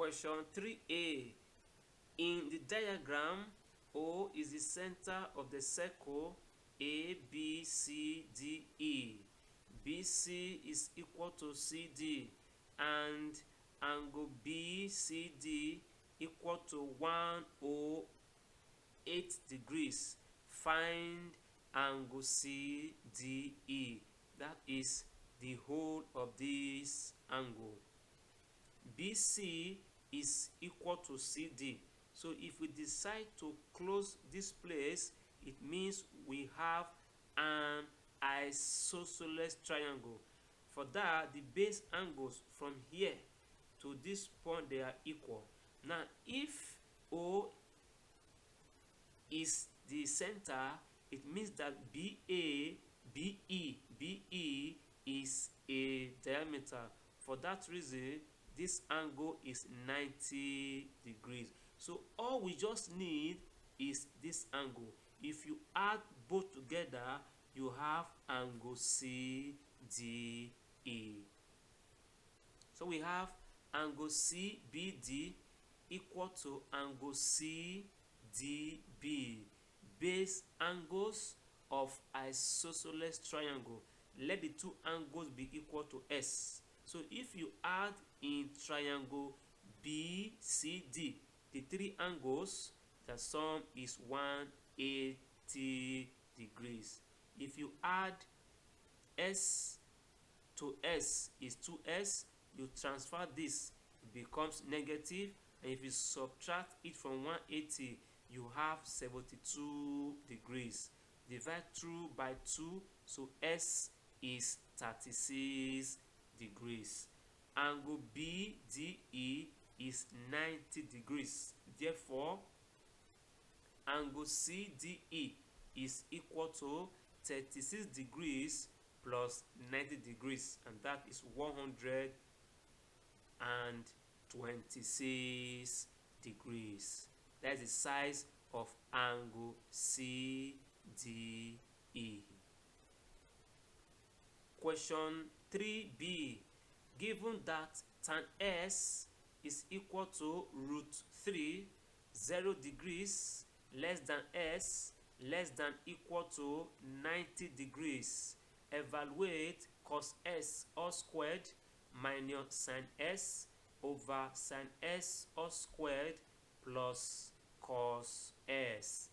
Question 3a. In the diagram, O is the center of the circle ABCDE. BC is equal to CD and angle BCD equal to 108 degrees. Find angle CDE. That is the whole of this angle. BC is equal to CD. So if we decide to close this place, it means we have an isosceles triangle. For that, the base angles from here to this point, they are equal. Now, if O is the center, it means that BE is a diameter. For that reason, this angle is 90 degrees. So all we just need is this angle. If you add both together, you have angle CDE. So we have angle CBD equal to angle CDB. Base angles of isosceles triangle. Let the two angles be equal to S. So if you add in triangle BCD, the three angles, the sum is 180 degrees. If you add S to S is 2S, you transfer this, it becomes negative, and if you subtract it from 180, you have 72 degrees. Divide through by 2, so S is 36 degrees. Angle BDE is 90 degrees. Therefore, angle CDE is equal to 36 degrees plus 90 degrees, and that is 126 degrees. That's the size of angle CDE. Question 3b. Given that tan S is equal to root 3, 0 degrees less than S less than equal to 90 degrees, evaluate cos S all squared minus sin S over sin S all squared plus cos S.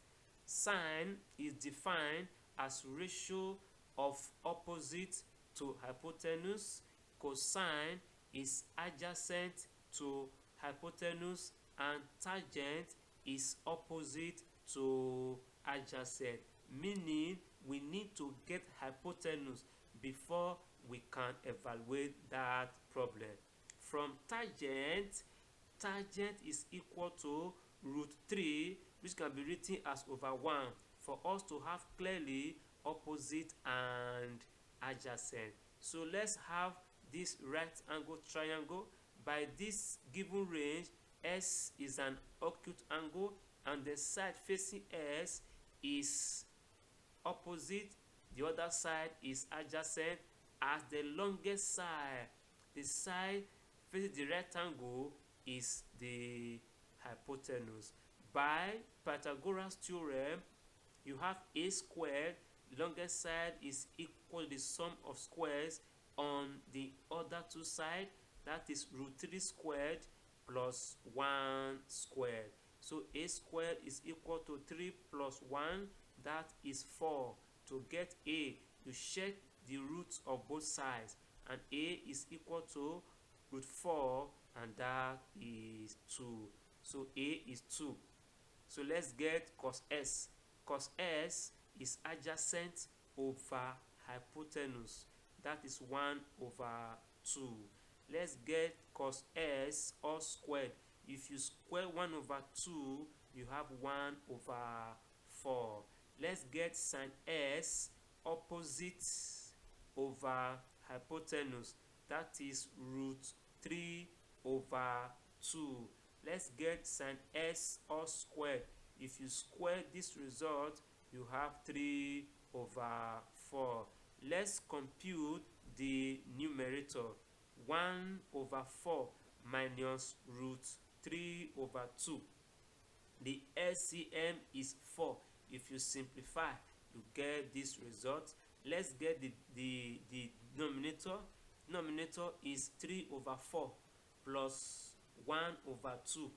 Sine is defined as ratio of opposite to hypotenuse. Cosine is adjacent to hypotenuse, and tangent is opposite to adjacent, meaning we need to get hypotenuse before we can evaluate that problem. From tangent is equal to root 3, which can be written as over 1 for us to have clearly opposite and adjacent. So let's have this right angle triangle. By this given range, S is an acute angle and the side facing S is opposite, the other side is adjacent. As the longest side, the side facing the right angle is the hypotenuse. By Pythagoras theorem, you have a squared, the longest side is equal to the sum of squares on the other two sides, that is root 3 squared plus 1 squared. So a squared is equal to 3 plus 1, that is 4. To get a, you check the roots of both sides, and a is equal to root 4, and that is 2. So a is 2. So let's get cos S. Cos S is adjacent over hypotenuse, that is 1 over 2. Let's get cos S all squared. If you square 1 over 2, you have 1 over 4. Let's get sin S opposite over hypotenuse, that is root 3 over 2. Let's get sin S all squared. If you square this result, you have 3 over 4. Let's compute the numerator. 1 over 4 minus root 3 over 2. The LCM is 4. If you simplify, you get this result. Let's get the denominator. Denominator is 3 over 4 plus 1 over 2.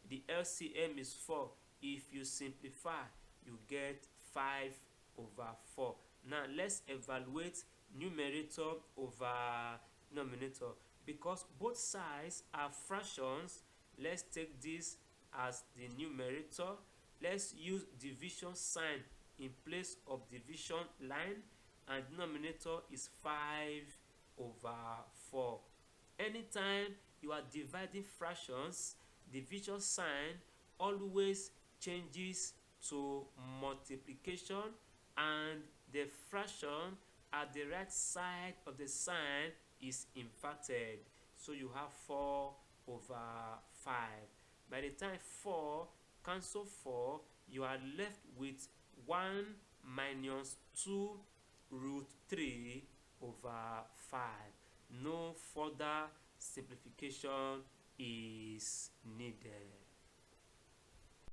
The LCM is 4. If you simplify, you get 5 over 4. Now let's evaluate numerator over denominator. Because both sides are fractions, let's take this as the numerator. Let's use division sign in place of division line, and denominator is 5 over 4. Anytime you are dividing fractions, division sign always changes to multiplication, and the fraction at the right side of the sign is inverted, so you have 4 over 5. By the time 4 cancel 4, you are left with 1 minus 2 root 3 over 5. No further simplification is needed.